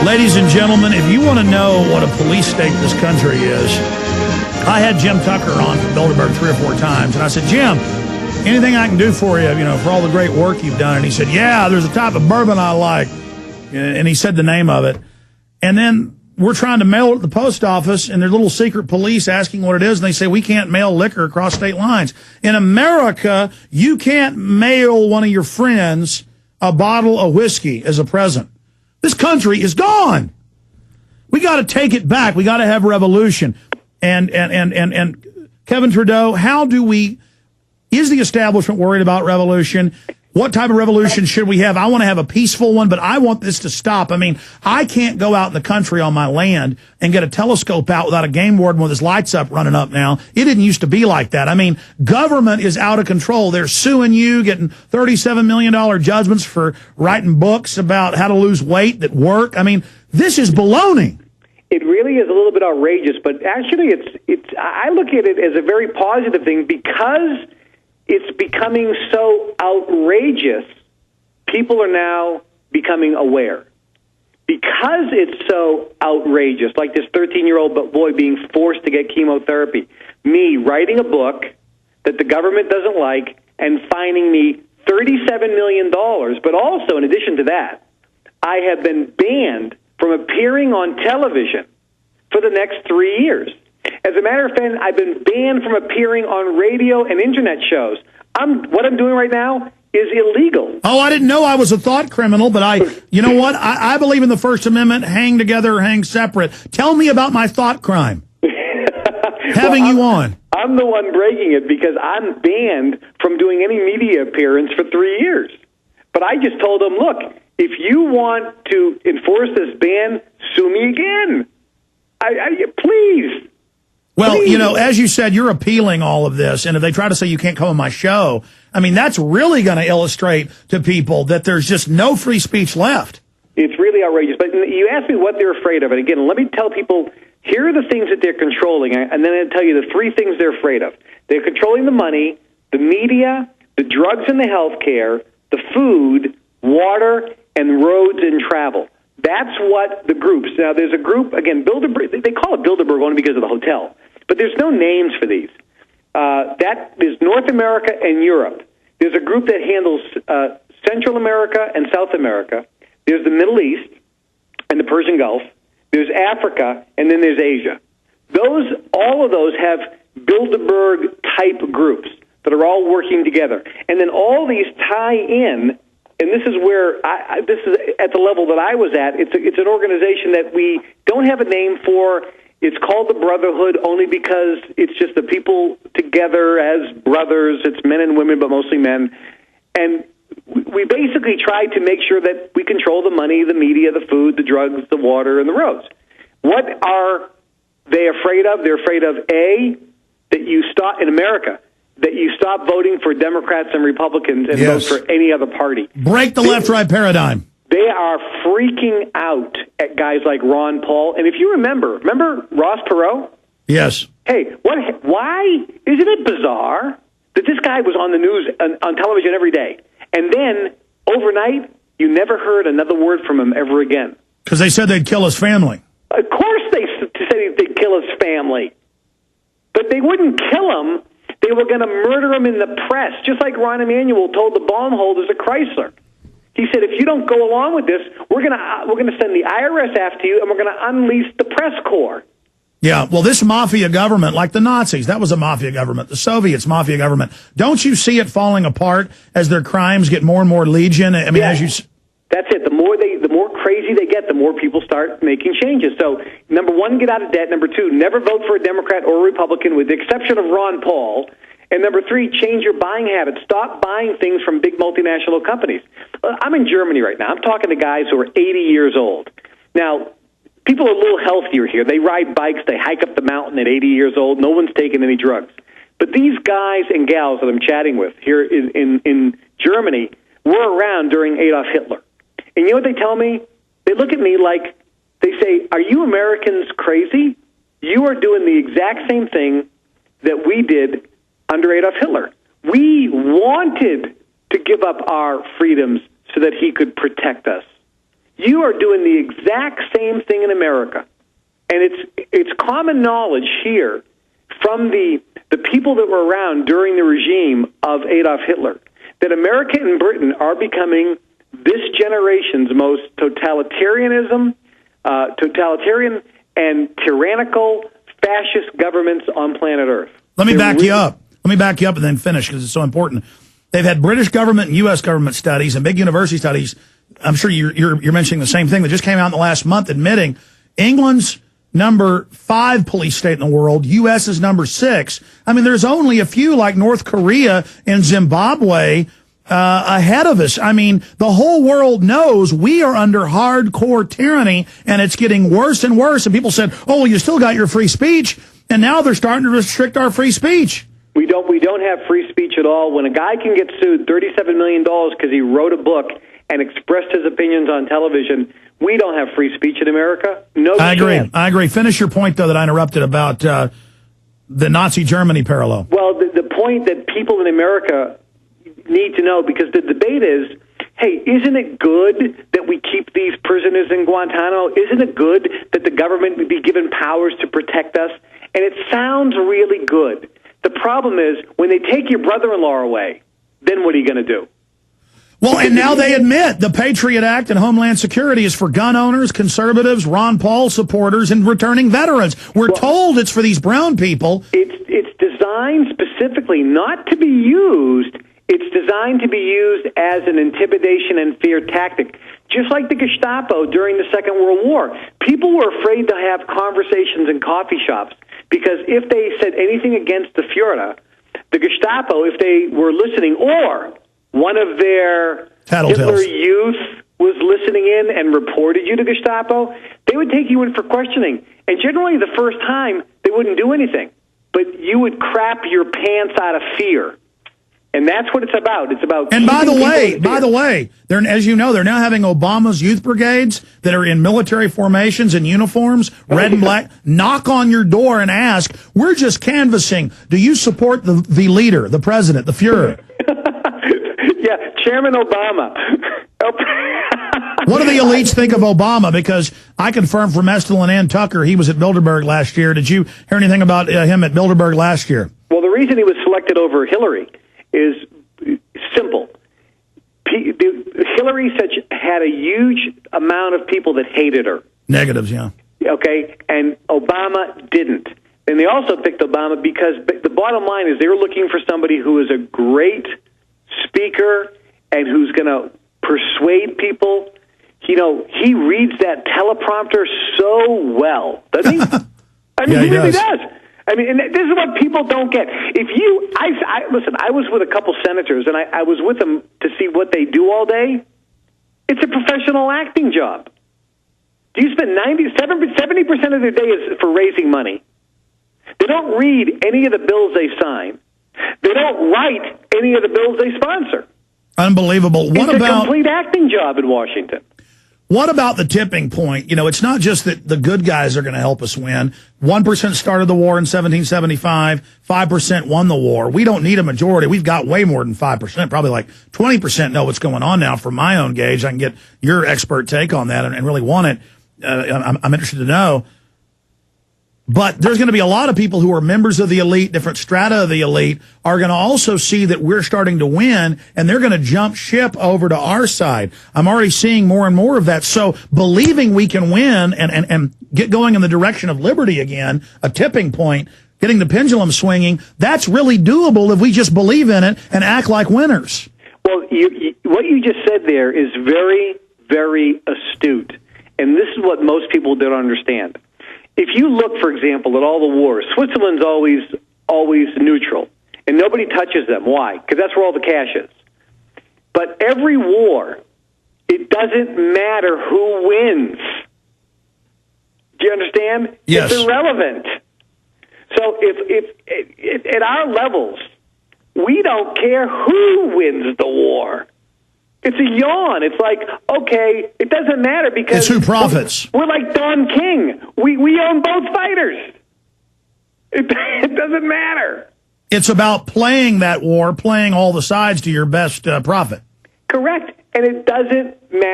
Ladies and gentlemen, if you want to know what a police state this country is, I had Jim Tucker on from Bilderberg 3 or 4 times, and I said, Jim, anything I can do for you, for all the great work you've done? And he said, yeah, there's a type of bourbon I like. And he said the name of it. And then we're trying to mail it at the post office, and there's little secret police asking what it is, and they say, we can't mail liquor across state lines. In America, you can't mail one of your friends a bottle of whiskey as a present. This country is gone. We got to take it back. We got to have revolution. And Kevin Trudeau, is the establishment worried about revolution? What type of revolution should we have? I want to have a peaceful one, but I want this to stop. I mean, I can't go out in the country on my land and get a telescope out without a game warden with his lights up running up now. It didn't used to be like that. I mean, government is out of control. They're suing you, getting $37 million judgments for writing books about how to lose weight that work. I mean, this is baloney. It really is a little bit outrageous, but actually I look at it as a very positive thing because it's becoming so outrageous. People are now becoming aware. Because it's so outrageous, like this 13-year-old boy being forced to get chemotherapy, me writing a book that the government doesn't like and fining me $37 million, but also, in addition to that, I have been banned from appearing on television for the next 3 years. As a matter of fact, I've been banned from appearing on radio and internet shows. What I'm doing right now is illegal. Oh, I didn't know I was a thought criminal, but you know what? I believe in the First Amendment, hang together or hang separate. Tell me about my thought crime. Having you on. I'm the one breaking it because I'm banned from doing any media appearance for 3 years. But I just told them, look, if you want to enforce this ban, sue me again. Please. Well, as you said, you're appealing all of this, and if they try to say you can't come on my show, I mean, that's really going to illustrate to people that there's just no free speech left. It's really outrageous. But you asked me what they're afraid of, and again, let me tell people, here are the things that they're controlling, and then I'll tell you the 3 things they're afraid of. They're controlling the money, the media, the drugs and the health care, the food, water, and roads and travel. That's what the groups. Now, there's a group, again, Bilderberg, they call it Bilderberg only because of the hotel. But there's no names for these. That is North America and Europe. There's a group that handles Central America and South America. There's the Middle East and the Persian Gulf. There's Africa, and then there's Asia. All of those have Bilderberg-type groups that are all working together. And then all these tie in, and this is where this is at the level that I was at. It's an organization that we don't have a name for. It's called the Brotherhood only because it's just the people together as brothers. It's men and women, but mostly men. And we basically try to make sure that we control the money, the media, the food, the drugs, the water, and the roads. What are they afraid of? They're afraid of, A, that you stop, in America, that you stop voting for Democrats and Republicans and vote for any other party. Break the left-right paradigm. They are freaking out at guys like Ron Paul. And if you remember Ross Perot? Yes. Hey, why isn't it bizarre that this guy was on the news, on television every day, and then overnight you never heard another word from him ever again? Because they said they'd kill his family. Of course they said they'd kill his family. But they wouldn't kill him. They were going to murder him in the press, just like Ron Emanuel told the bondholders at Chrysler. He said, if you don't go along with this, we're going to send the IRS after you, and we're going to unleash the press corps. Yeah, well, this mafia government, like the Nazis, that was a mafia government. The Soviets, mafia government. Don't you see it falling apart as their crimes get more and more legion? I mean, as you... That's it. The more crazy they get, the more people start making changes. So, number 1, get out of debt. Number 2, never vote for a Democrat or a Republican, with the exception of Ron Paul. And number 3, change your buying habits. Stop buying things from big multinational companies. I'm in Germany right now. I'm talking to guys who are 80 years old. Now, people are a little healthier here. They ride bikes. They hike up the mountain at 80 years old. No one's taking any drugs. But these guys and gals that I'm chatting with here in Germany were around during Adolf Hitler. And you know what they tell me? They look at me like, they say, are you Americans crazy? You are doing the exact same thing that we did under Adolf Hitler. We wanted to give up our freedoms so that he could protect us. You are doing the exact same thing in America. And it's common knowledge here from the people that were around during the regime of Adolf Hitler that America and Britain are becoming this generation's most totalitarian and tyrannical fascist governments on planet Earth. Let me back you up. Let me back you up and then finish because it's so important. They've had British government and U.S. government studies and big university studies. I'm sure you're mentioning the same thing that just came out in the last month admitting England's number 5 police state in the world. U.S. is number 6. I mean, there's only a few like North Korea and Zimbabwe ahead of us. I mean, the whole world knows we are under hardcore tyranny, and it's getting worse and worse. And people said, oh, well, you still got your free speech, and now they're starting to restrict our free speech. We don't have free speech at all. When a guy can get sued $37 million because he wrote a book and expressed his opinions on television, we don't have free speech in America. No, I agree. Finish your point, though, that I interrupted about the Nazi Germany parallel. Well, the point that people in America need to know, because the debate is, hey, isn't it good that we keep these prisoners in Guantanamo? Isn't it good that the government would be given powers to protect us? And it sounds really good. The problem is, when they take your brother-in-law away, then what are you going to do? Well, and now they admit the Patriot Act and Homeland Security is for gun owners, conservatives, Ron Paul supporters, and returning veterans. We're told it's for these brown people. It's designed specifically not to be used. It's designed to be used as an intimidation and fear tactic. Just like the Gestapo during the Second World War. People were afraid to have conversations in coffee shops because if they said anything against the Führer, the Gestapo, if they were listening, or one of their Hitler youth was listening in and reported you to Gestapo, they would take you in for questioning. And generally the first time, they wouldn't do anything. But you would crap your pants out of fear. And that's what it's about. It's about. And by the way, they're, as you know, they're now having Obama's youth brigades that are in military formations and uniforms, red and black, knock on your door and ask, we're just canvassing. Do you support the leader, the president, the Fuhrer? Yeah, Chairman Obama. What do the elites think of Obama? Because I confirmed from Estel and Ann Tucker, he was at Bilderberg last year. Did you hear anything about him at Bilderberg last year? Well, the reason he was selected over Hillary is simple. Hillary had a huge amount of people that hated her. Negatives, yeah. Okay, and Obama didn't. And they also picked Obama because the bottom line is they were looking for somebody who is a great speaker and who's going to persuade people. You know, he reads that teleprompter so well, doesn't he? I mean, yeah, he really does. I mean, and this is what people don't get. If you, listen, I was with a couple senators, and I was with them to see what they do all day. It's a professional acting job. Do you spend 70% of their day is for raising money? They don't read any of the bills they sign. They don't write any of the bills they sponsor. Unbelievable. It's a complete acting job in Washington. What about the tipping point? You know, it's not just that the good guys are going to help us win. 1% started the war in 1775. 5% won the war. We don't need a majority. We've got way more than 5%. Probably like 20% know what's going on now from my own gauge. I can get your expert take on that and really want it. I'm interested to know. But there's going to be a lot of people who are members of the elite, different strata of the elite, are going to also see that we're starting to win, and they're going to jump ship over to our side. I'm already seeing more and more of that. So believing we can win and get going in the direction of liberty again, a tipping point, getting the pendulum swinging, that's really doable if we just believe in it and act like winners. Well, what you just said there is very, very astute. And this is what most people don't understand. If you look, for example, at all the wars, Switzerland's always neutral, and nobody touches them. Why? Because that's where all the cash is. But every war, it doesn't matter who wins. Do you understand? Yes. It's irrelevant. So if at our levels, we don't care who wins the war. It's a yawn. It's like, okay, it doesn't matter because it's who profits. We're like Don King. We own both fighters. It doesn't matter. It's about playing that war, playing all the sides to your best profit. Correct. And it doesn't matter.